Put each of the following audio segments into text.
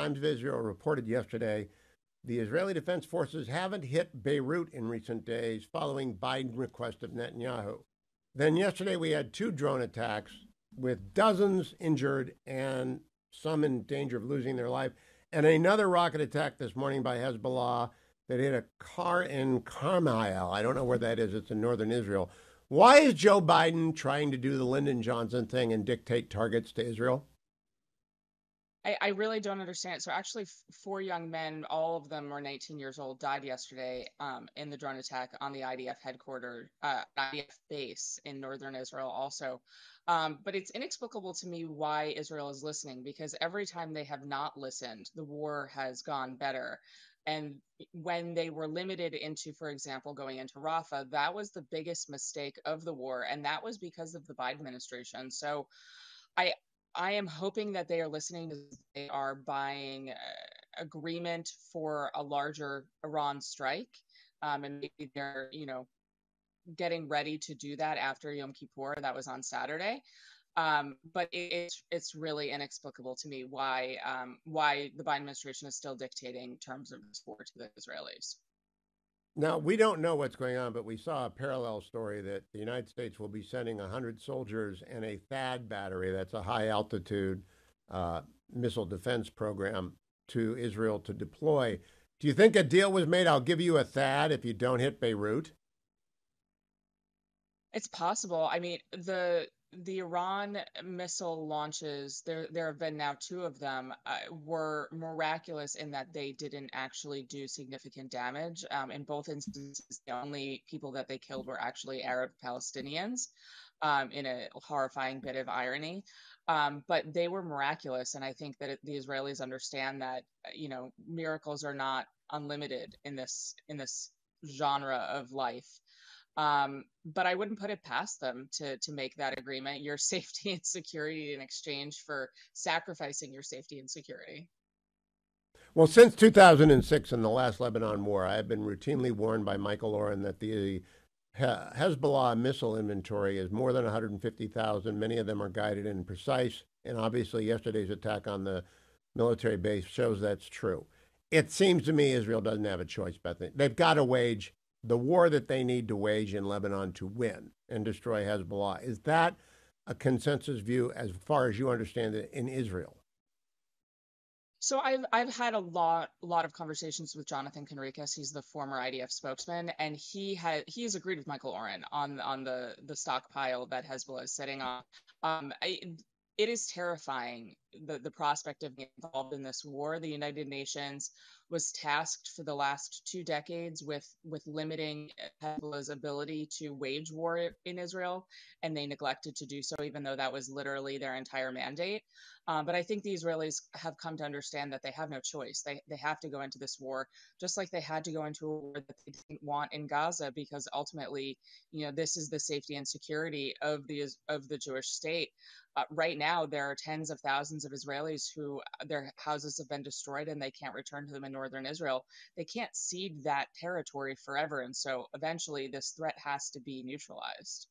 Times of Israel reported yesterday the Israeli Defense Forces haven't hit Beirut in recent days following Biden request of Netanyahu. Then yesterday we had two drone attacks with dozens injured and some in danger of losing their life, and another rocket attack this morning by Hezbollah that hit a car in Carmel. I don't know where that is. It's in northern Israel. Why is Joe Biden trying to do the Lyndon Johnson thing and dictate targets to Israel? I really don't understand. So actually, four young men, all of them were 19 years old, died yesterday in the drone attack on the IDF headquarters, IDF base in northern Israel also. But it's inexplicable to me why Israel is listening, because every time they have not listened, the war has gone better. And when they were limited into, for example, going into Rafah, that was the biggest mistake of the war. And that was because of the Biden administration. So I I am hoping that they are listening. They are buying agreement for a larger Iran strike, and maybe they're getting ready to do that after Yom Kippur. That was on Saturday. But it's really inexplicable to me why the Biden administration is still dictating terms of this war to the Israelis. Now, we don't know what's going on, but we saw a parallel story that the United States will be sending 100 soldiers and a THAAD battery, that's a high altitude uh, missile defense program, to Israel to deploy. Do you think a deal was made? I'll give you a THAAD if you don't hit Beirut. It's possible. I mean, the Iran missile launches, there have been now two of them, were miraculous in that they didn't actually do significant damage. In both instances, the only people that they killed were actually Arab Palestinians, in a horrifying bit of irony. But they were miraculous, and I think that the Israelis understand that, miracles are not unlimited in this genre of life. But I wouldn't put it past them to make that agreement, your safety and security in exchange for sacrificing your safety and security. Well, since 2006 in the last Lebanon war, I have been routinely warned by Michael Oren that the Hezbollah missile inventory is more than 150,000. Many of them are guided and precise. And obviously, yesterday's attack on the military base shows that's true. It seems to me Israel doesn't have a choice, Bethany. They've got to wage the war that they need to wage in Lebanon to win and destroy Hezbollah. Is that a consensus view as far as you understand it in Israel? So I've had a lot of conversations with Jonathan Conricus. He's the former IDF spokesman, and he has agreed with Michael Oren on the stockpile that Hezbollah is sitting on. It is terrifying, the prospect of being involved in this war. The United Nations was tasked for the last 2 decades with limiting Hezbollah's ability to wage war in Israel, and they neglected to do so, even though that was literally their entire mandate. But I think the Israelis have come to understand that they have no choice. They have to go into this war, just like they had to go into a war that they didn't want in Gaza, because ultimately, this is the safety and security of the Jewish state. Right now, there are tens of thousands of Israelis who their houses have been destroyed and they can't return to them in northern Israel. They can't cede that territory forever, and so eventually, this threat has to be neutralized.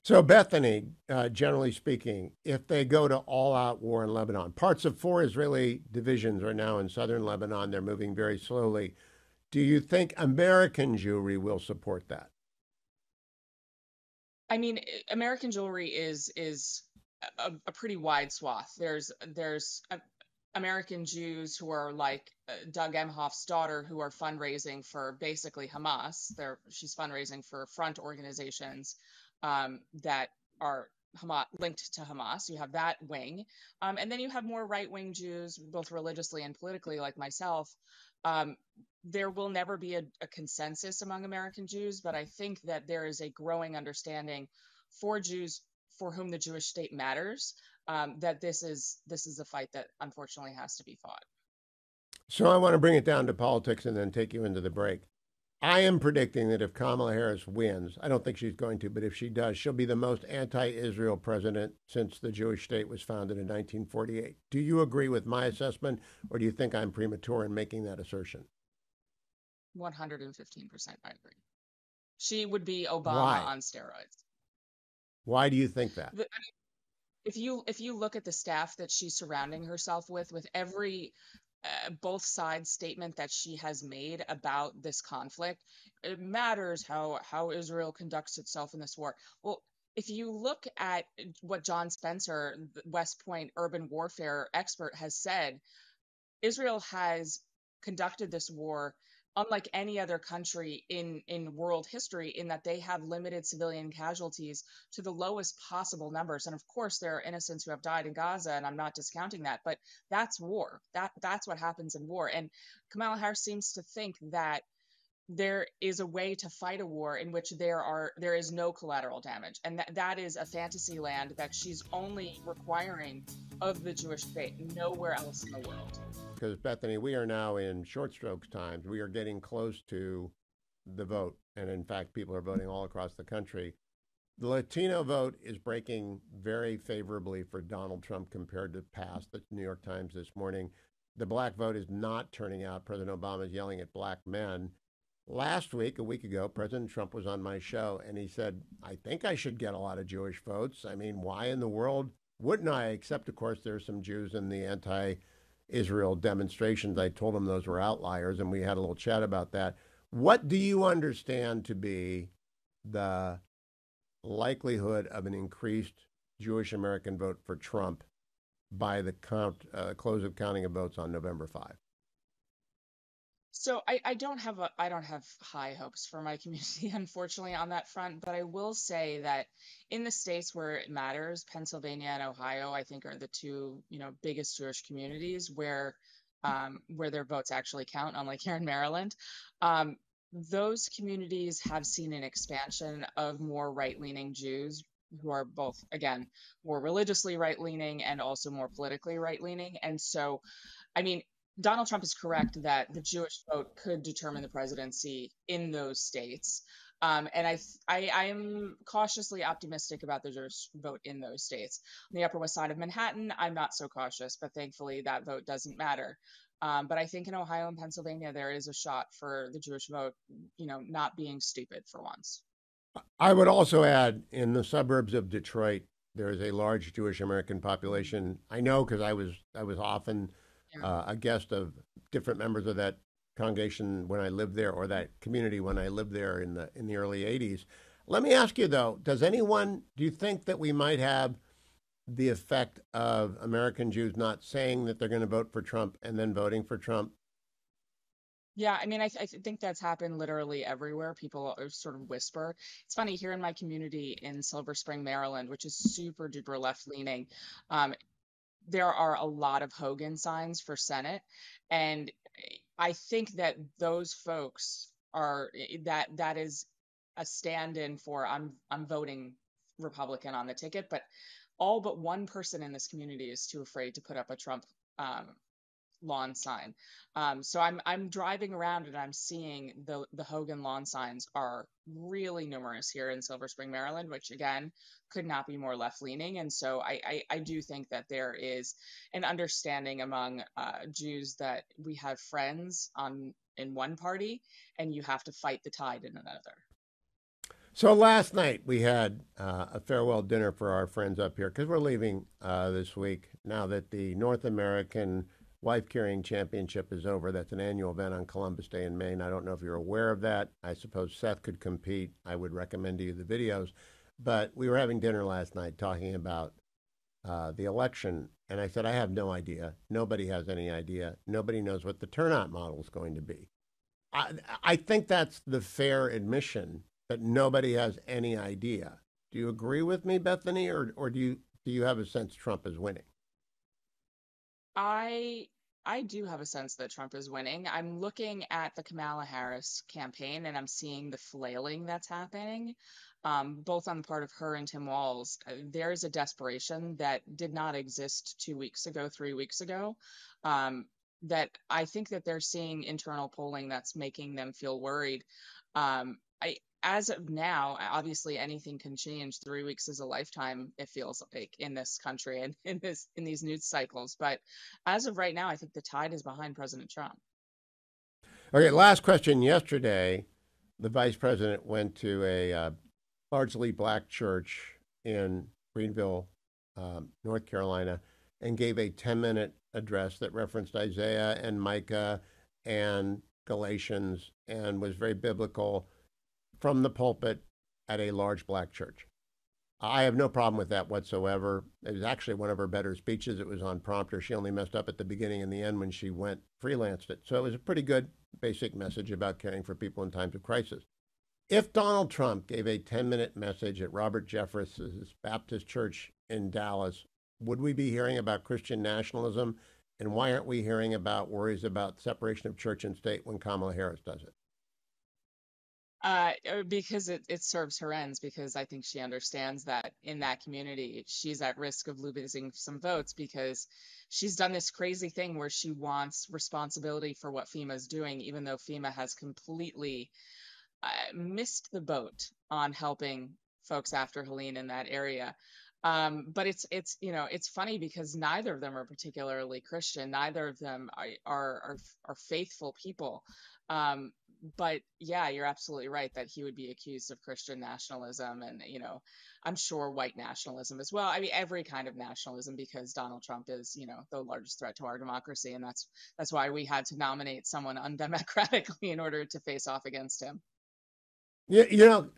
So, Bethany, generally speaking, if they go to all out war in Lebanon, parts of four Israeli divisions are now in southern Lebanon. They're moving very slowly. Do you think American Jewry will support that? I mean, American jewelry is a pretty wide swath. There's American Jews who are like Doug Emhoff's daughter, who are fundraising for basically Hamas. She's fundraising for front organizations that are Hamas, linked to Hamas. You have that wing, and then you have more right-wing Jews, both religiously and politically, like myself. Um, there will never be a consensus among American Jews, but I think that there is a growing understanding for Jews for whom the Jewish state matters, that this is a fight that unfortunately has to be fought. So, I want to bring it down to politics and then take you into the break. I am predicting that if Kamala Harris wins, I don't think she's going to, but if she does, she'll be the most anti Israel president since the Jewish state was founded in 1948. Do you agree with my assessment, or do you think I'm premature in making that assertion? 115%, I agree. She would be Obama Why? on steroids. Why do you think that? if you look at the staff that she's surrounding herself with every both sides statement that she has made about this conflict, it matters how Israel conducts itself in this war. Well, if you look at what John Spencer, the West Point urban warfare expert, has said, Israel has conducted this war unlike any other country in world history, in that they have limited civilian casualties to the lowest possible numbers. And of course, there are innocents who have died in Gaza, and I'm not discounting that, but that's war. That's what happens in war. And Kamala Harris seems to think that there is a way to fight a war in which there is no collateral damage, and that is a fantasy land that she's only requiring of the Jewish faith, nowhere else in the world. Because, Bethany, we are now in short strokes times. We are getting close to the vote. And in fact, people are voting all across the country. The Latino vote is breaking very favorably for Donald Trump compared to the past. The New York Times this morning. The black vote is not turning out. President Obama is yelling at black men. Last week, a week ago, President Trump was on my show and he said, I think I should get a lot of Jewish votes. I mean, why in the world wouldn't I? Except, of course, there's some Jews in the Israel demonstrations. I told him those were outliers, and we had a little chat about that. What do you understand to be the likelihood of an increased Jewish American vote for Trump by the close of counting of votes on November 5? So I don't have high hopes for my community, unfortunately, on that front. But I will say that in the states where it matters, Pennsylvania and Ohio, I think, are the two, biggest Jewish communities where their votes actually count, unlike here in Maryland. Those communities have seen an expansion of more right-leaning Jews who are both, again, more religiously right-leaning and also more politically right-leaning. And so, I mean, Donald Trump is correct that the Jewish vote could determine the presidency in those states. And I am cautiously optimistic about the Jewish vote in those states. On the Upper West Side of Manhattan, I'm not so cautious, but thankfully that vote doesn't matter. But I think in Ohio and Pennsylvania, there is a shot for the Jewish vote, not being stupid for once. I would also add in the suburbs of Detroit, there is a large Jewish American population. I know because I was often Yeah. a guest of different members of that congregation when I lived there, or that community when I lived there in the early '80s. Let me ask you though, do you think that we might have the effect of American Jews not saying that they're going to vote for Trump and then voting for Trump? Yeah, I mean, I think that's happened literally everywhere. People are sort of whisper. It's funny here in my community in Silver Spring, Maryland, which is super duper left leaning. Um, there are a lot of Hogan signs for Senate, and I think that those folks that is a stand-in for I'm voting Republican on the ticket, but all but one person in this community is too afraid to put up a Trump um, lawn sign. So I'm driving around and I'm seeing the Hogan lawn signs are really numerous here in Silver Spring, Maryland, which again could not be more left leaning. And so I do think that there is an understanding among Jews that we have friends on in one party and you have to fight the tide in another. So last night we had a farewell dinner for our friends up here because we're leaving this week now that the North American Wife Carrying Championship is over. That's an annual event on Columbus Day in Maine. I don't know if you're aware of that. I suppose Seth could compete. I would recommend to you the videos. But we were having dinner last night talking about the election, and I said, I have no idea. Nobody has any idea. Nobody knows what the turnout model is going to be. I think that's the fair admission that nobody has any idea. Do you agree with me, Bethany, or do you have a sense Trump is winning? I I do have a sense that Trump is winning. I'm looking at the Kamala Harris campaign and I'm seeing the flailing that's happening, both on the part of her and Tim Walz. There's a desperation that did not exist 2 weeks ago, 3 weeks ago. That I think that they're seeing internal polling that's making them feel worried. I As of now, obviously anything can change. 3 weeks is a lifetime, it feels like, in this country and in these news cycles. But as of right now, I think the tide is behind President Trump. Okay, last question. Yesterday, the vice president went to a largely black church in Greenville, North Carolina, and gave a 10-minute address that referenced Isaiah and Micah and Galatians and was very biblical from the pulpit at a large black church. I have no problem with that whatsoever. It was actually one of her better speeches. It was on prompter. She only messed up at the beginning and the end when she went freelanced it. So it was a pretty good basic message about caring for people in times of crisis. If Donald Trump gave a 10-minute message at Robert Jeffress's Baptist Church in Dallas, would we be hearing about Christian nationalism? And why aren't we hearing about worries about separation of church and state when Kamala Harris does it? Because it serves her ends, because I think she understands that in that community, she's at risk of losing some votes because she's done this crazy thing where she wants responsibility for what FEMA is doing, even though FEMA has completely missed the boat on helping folks after Helene in that area. But it's funny because neither of them are particularly Christian. Neither of them are faithful people. But yeah, you're absolutely right that he would be accused of Christian nationalism and, I'm sure white nationalism as well. I mean, every kind of nationalism, because Donald Trump is, the largest threat to our democracy. And that's why we had to nominate someone undemocratically in order to face off against him.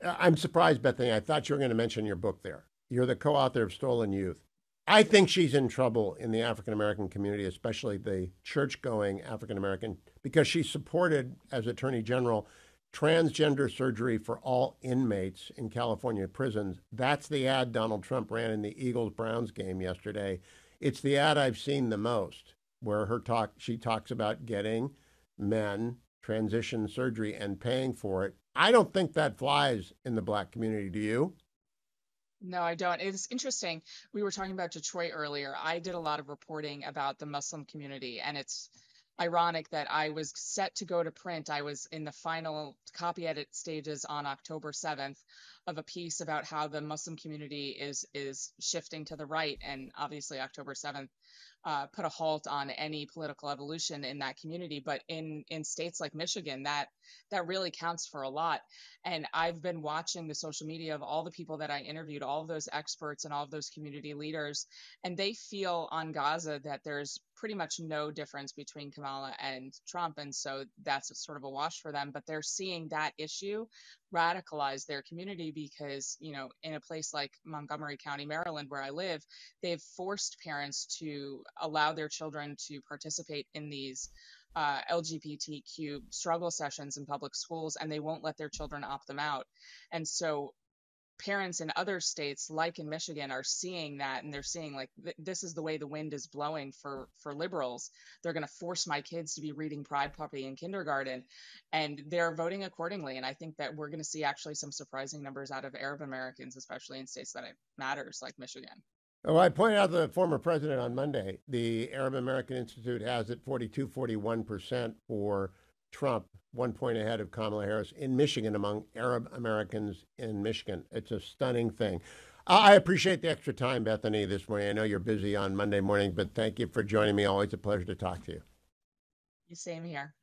I'm surprised, Bethany. I thought you were going to mention your book there. You're the co-author of Stolen Youth. I think she's in trouble in the African American community, especially the church-going African American, because she supported, as Attorney General, transgender surgery for all inmates in California prisons. That's the ad Donald Trump ran in the Eagles-Browns game yesterday. It's the ad I've seen the most, where she talks about getting men transition surgery and paying for it. I don't think that flies in the black community. Do you? No, I don't. It's interesting. We were talking about Detroit earlier. I did a lot of reporting about the Muslim community, and it's ironic that I was set to go to print. I was in the final copy edit stages on October 7th of a piece about how the Muslim community is shifting to the right, and obviously October 7th put a halt on any political evolution in that community. But in states like Michigan, that really counts for a lot. And I've been watching the social media of all the people that I interviewed, all of those experts and all of those community leaders, and they feel on Gaza that there's pretty much no difference between Kamala and Trump. And so that's sort of a wash for them. But they're seeing that issue radicalize their community because, in a place like Montgomery County, Maryland, where I live, they've forced parents to allow their children to participate in these LGBTQ struggle sessions in public schools, and they won't let their children opt them out. And so parents in other states, like in Michigan, are seeing that, and they're seeing like this is the way the wind is blowing for liberals. They're going to force my kids to be reading Pride Puppy in kindergarten, and they're voting accordingly. And I think that we're going to see actually some surprising numbers out of Arab Americans, especially in states that it matters, like Michigan. Well, I pointed out the former president on Monday. The Arab American Institute has it 41% for Trump, 1 point ahead of Kamala Harris in Michigan among Arab Americans in Michigan. It's a stunning thing. I appreciate the extra time, Bethany, this morning. I know you're busy on Monday morning, but thank you for joining me. Always a pleasure to talk to you. Same here.